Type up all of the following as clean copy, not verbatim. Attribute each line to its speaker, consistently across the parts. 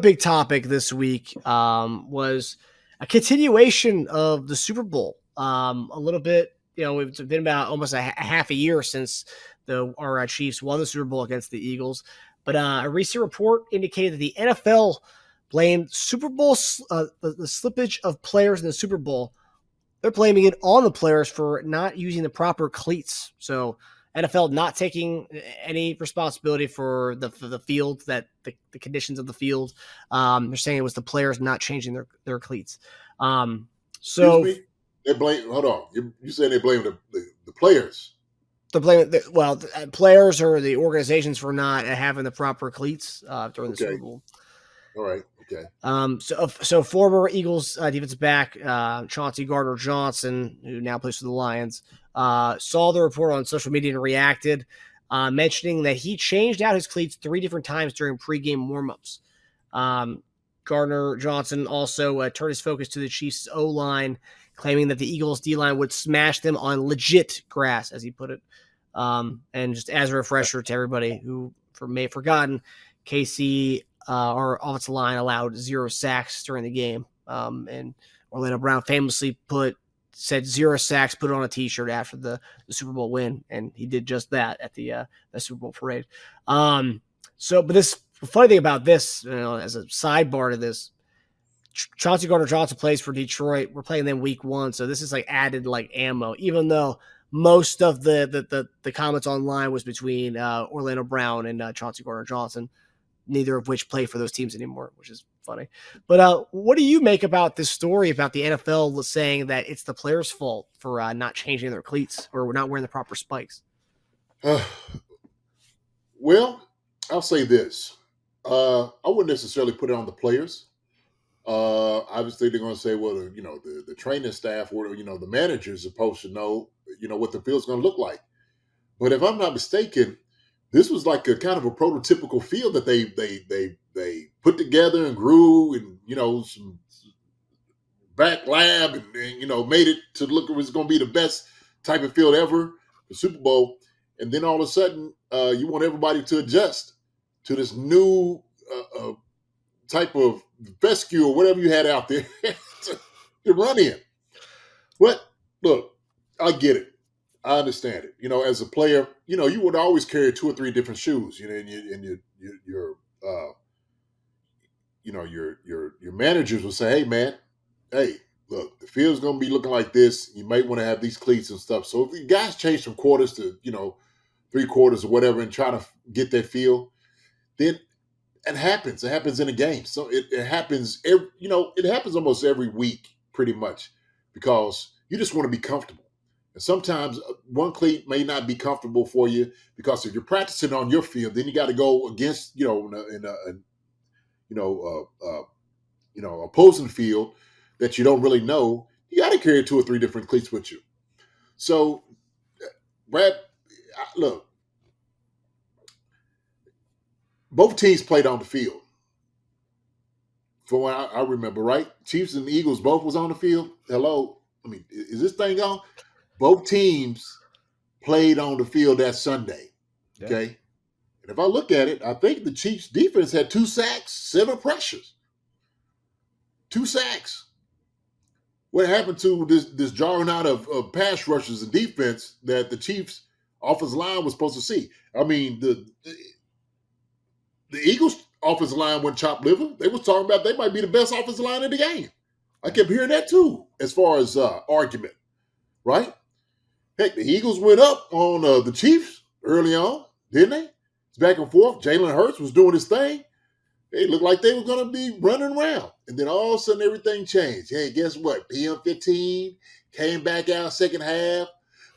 Speaker 1: Big topic this week was a continuation of the Super Bowl. A little bit, it's been about almost a half a year since our Chiefs won the Super Bowl against the Eagles. But a recent report indicated that the NFL blamed Super Bowl the slippage of players in the Super Bowl. They're blaming it on the players for not using the proper cleats. So NFL not taking any responsibility for the field, that the conditions of the field. They're saying it was the players not changing their cleats.
Speaker 2: Excuse me? They blame. Hold on. You saying they blame the players?
Speaker 1: They're blaming the players or the organizations for not having the proper cleats during the Super Bowl.
Speaker 2: All right. Okay.
Speaker 1: So former Eagles defensive back Chauncey Gardner-Johnson, who now plays for the Lions, saw the report on social media and reacted, mentioning that he changed out his cleats 3 different times during pregame warmups. Gardner-Johnson also turned his focus to the Chiefs' O-line, claiming that the Eagles' D-line would smash them on legit grass, as he put it. And just as a refresher to everybody who may have forgotten, Kelce, our offensive line, allowed 0 sacks during the game. And Orlando Brown famously said 0 sacks, put it on a T-shirt after the Super Bowl win, and he did just that at the Super Bowl parade. But the funny thing about this, as a sidebar to this, Chauncey Gardner-Johnson plays for Detroit. We're playing them week 1, so this is like added like ammo, even though most of the comments online was between Orlando Brown and Chauncey Gardner-Johnson, neither of which play for those teams anymore, which is funny. But what do you make about this story about the NFL saying that it's the players' fault for not changing their cleats or not wearing the proper spikes?
Speaker 2: Well, I'll say this. I wouldn't necessarily put it on the players. Obviously, they're going to say, well, the training staff or, the manager is supposed to know, what the field's going to look like. But if I'm not mistaken, this was like a kind of a prototypical field that they put together and grew and, some back lab and made it to look, it was going to be the best type of field ever, the Super Bowl. And then all of a sudden, you want everybody to adjust to this new type of fescue or whatever you had out there to run in. But look, I get it. I understand it. As a player, you would always carry 2 or 3 different shoes. And your managers will say, "Hey, man, look, the field's going to be looking like this. You might want to have these cleats and stuff." So if you guys change from quarters to 3 quarters or whatever and try to get that feel, then it happens. It happens in a game. So it happens. It happens almost every week, pretty much, because you just want to be comfortable. And sometimes one cleat may not be comfortable for you because if you're practicing on your field, then you got to go against opposing field that you don't really know. You got to carry 2 or 3 different cleats with you. So, Brad, look. Both teams played on the field. From what I remember, right? Chiefs and the Eagles both was on the field. Hello. I mean, is this thing on? Both teams played on the field that Sunday. Okay. Yeah. And if I look at it, I think the Chiefs defense had 2 sacks, 7 pressures. 2 sacks. What happened to this juggernaut of pass rushers and defense that the Chiefs offensive line was supposed to see? I mean, the Eagles' offensive line went chopped liver. They was talking about they might be the best offensive line in the game. I kept hearing that too, as far as argument, right? Heck, the Eagles went up on the Chiefs early on, didn't they? It's back and forth. Jalen Hurts was doing his thing. It looked like they were going to be running around. And then all of a sudden, everything changed. Hey, guess what? PM15 came back out second half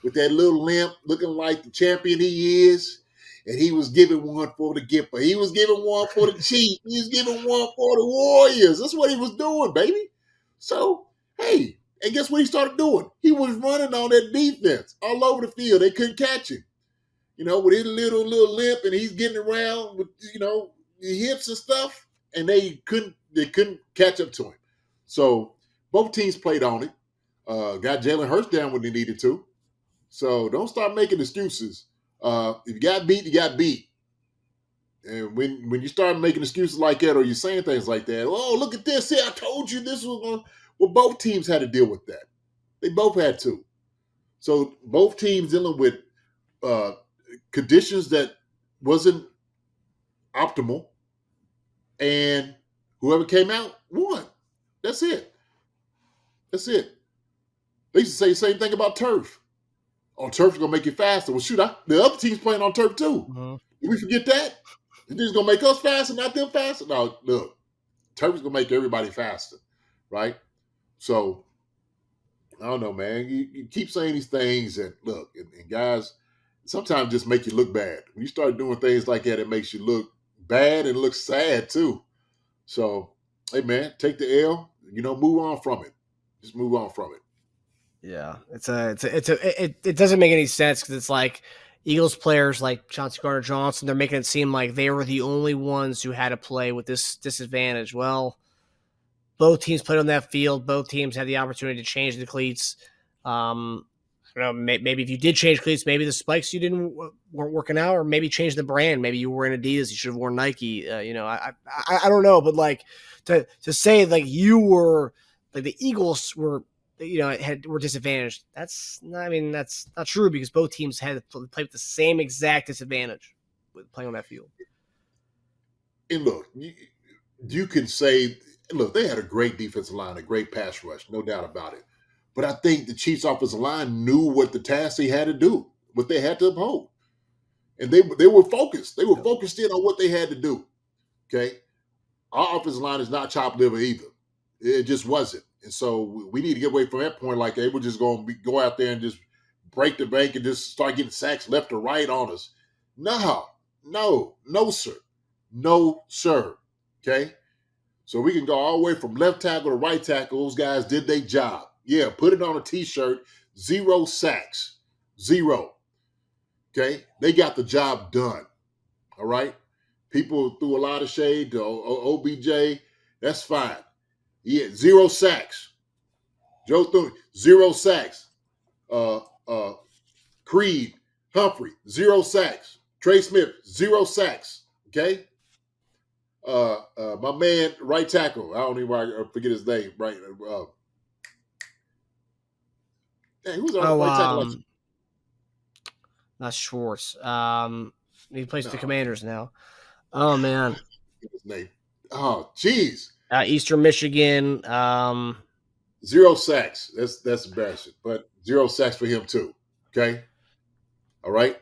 Speaker 2: with that little limp, looking like the champion he is. And he was giving one for the Gipper. He was giving one for the Chiefs. He was giving one for the Warriors. That's what he was doing, baby. So, hey, and guess what he started doing? He was running on that defense all over the field. They couldn't catch him. With his little limp, and he's getting around with, the hips and stuff, and they couldn't catch up to him. So both teams played on it. Got Jalen Hurts down when they needed to. So don't start making excuses. If you got beat, you got beat. And when you start making excuses like that, or you're saying things like that, oh, look at this. See, I told you this was going. Well, both teams had to deal with that. They both had to. So both teams dealing with uh, conditions that wasn't optimal, and whoever came out won. That's it. That's it. They used to say the same thing about turf. Oh, turf's gonna make you faster. Well, shoot, the other team's playing on turf too.
Speaker 1: Mhm.
Speaker 2: Did we forget that? You think it's gonna make us faster, not them faster? No, look, turf is gonna make everybody faster, right? So I don't know, man. You keep saying these things, and look, and guys, sometimes just make you look bad. When you start doing things like that, it makes you look bad and look sad too. So, hey, man, take the L. Move on from it. Just move on from it.
Speaker 1: Yeah, it doesn't make any sense because it's like Eagles players like Gardner-Johnson, they're making it seem like they were the only ones who had to play with this disadvantage. Well, both teams played on that field. Both teams had the opportunity to change the cleats. I don't know, maybe if you did change cleats, maybe the spikes you weren't working out, or maybe change the brand. Maybe you were in Adidas, you should have worn Nike. I don't know, but like to say like you were like the Eagles were were disadvantaged. That's not true because both teams had to play with the same exact disadvantage with playing on that field.
Speaker 2: And look, you can say, look, they had a great defensive line, a great pass rush, no doubt about it. But I think the Chiefs' offensive line knew what the task they had to do, what they had to uphold. And they were focused. They were focused in on what they had to do. Okay. Our offensive line is not chopped liver either. It just wasn't. And so we need to get away from that point. Like they were just going to go out there and just break the bank and just start getting sacks left or right on us. No, sir. No, sir. Okay. So we can go all the way from left tackle to right tackle. Those guys did their job. Yeah, put it on a t-shirt. 0 sacks. 0. Okay. They got the job done. All right. People threw a lot of shade to OBJ. That's fine. Yeah, 0 sacks. Joe threw 0 sacks. Creed, Humphrey, 0 sacks. Trey Smith, 0 sacks. Okay. My man, right tackle. I don't even forget his name. Right. Who's on right tackle?
Speaker 1: Not Schwartz. He plays the Commanders now. Oh man,
Speaker 2: his name. Oh, jeez.
Speaker 1: Eastern Michigan.
Speaker 2: 0 sacks. That's embarrassing. But 0 sacks for him too. Okay. All right.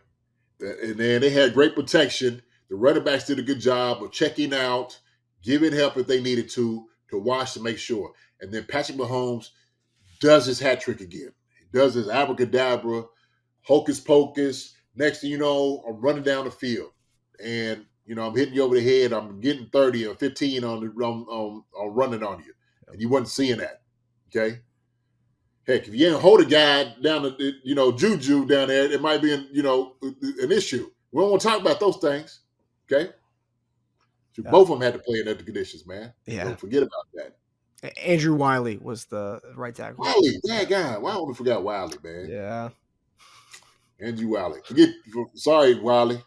Speaker 2: And then they had great protection. The running backs did a good job of checking out, giving help if they needed to watch to make sure. And then Patrick Mahomes does his hat trick again. He does his abracadabra, hocus pocus. Next thing you know, I'm running down the field. And, I'm hitting you over the head. I'm getting 30 or 15 on running on you. And you wasn't seeing that. Okay? Heck, if you ain't hold a guy down the, juju down there, it might be an issue. We don't want to talk about those things. Okay? So both of them had to play in other conditions, man.
Speaker 1: Yeah.
Speaker 2: Don't forget about that.
Speaker 1: Andrew Wiley was the right tackle.
Speaker 2: Wiley, that guy. Why don't we forget Wiley, man?
Speaker 1: Yeah.
Speaker 2: Andrew Wiley. Sorry, Wiley.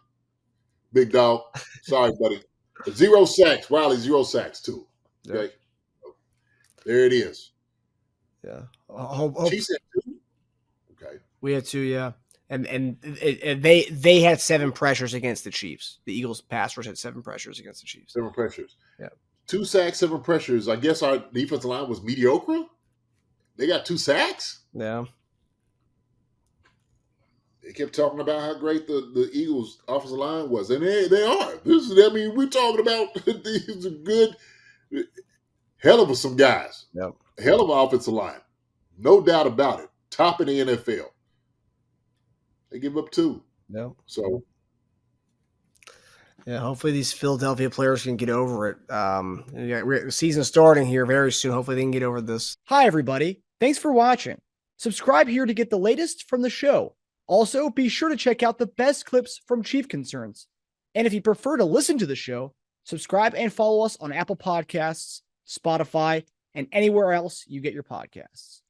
Speaker 2: Big dog. Sorry, buddy. 0 sacks. Wiley, 0 sacks, too. Okay? Yep. There it is.
Speaker 1: Yeah.
Speaker 2: Chiefs had 2? Okay.
Speaker 1: We had 2, yeah. And they had 7 pressures against the Chiefs. The Eagles pass rush had 7 pressures against the Chiefs.
Speaker 2: 7 pressures.
Speaker 1: Yeah.
Speaker 2: 2 sacks, 7 pressures. I guess our defensive line was mediocre. They got 2 sacks?
Speaker 1: Yeah.
Speaker 2: They kept talking about how great the Eagles' offensive line was. And they are. We're talking about these are good, hell of some guys.
Speaker 1: Yep.
Speaker 2: Hell of an offensive line. No doubt about it. Top in the NFL. They give up 2.
Speaker 1: Yep.
Speaker 2: So,
Speaker 1: yeah, hopefully these Philadelphia players can get over it. The season starting here very soon. Hopefully they can get over this. Hi, everybody. Thanks for watching. Subscribe here to get the latest from the show. Also, be sure to check out the best clips from Chief Concerns. And if you prefer to listen to the show, subscribe and follow us on Apple Podcasts, Spotify, and anywhere else you get your podcasts.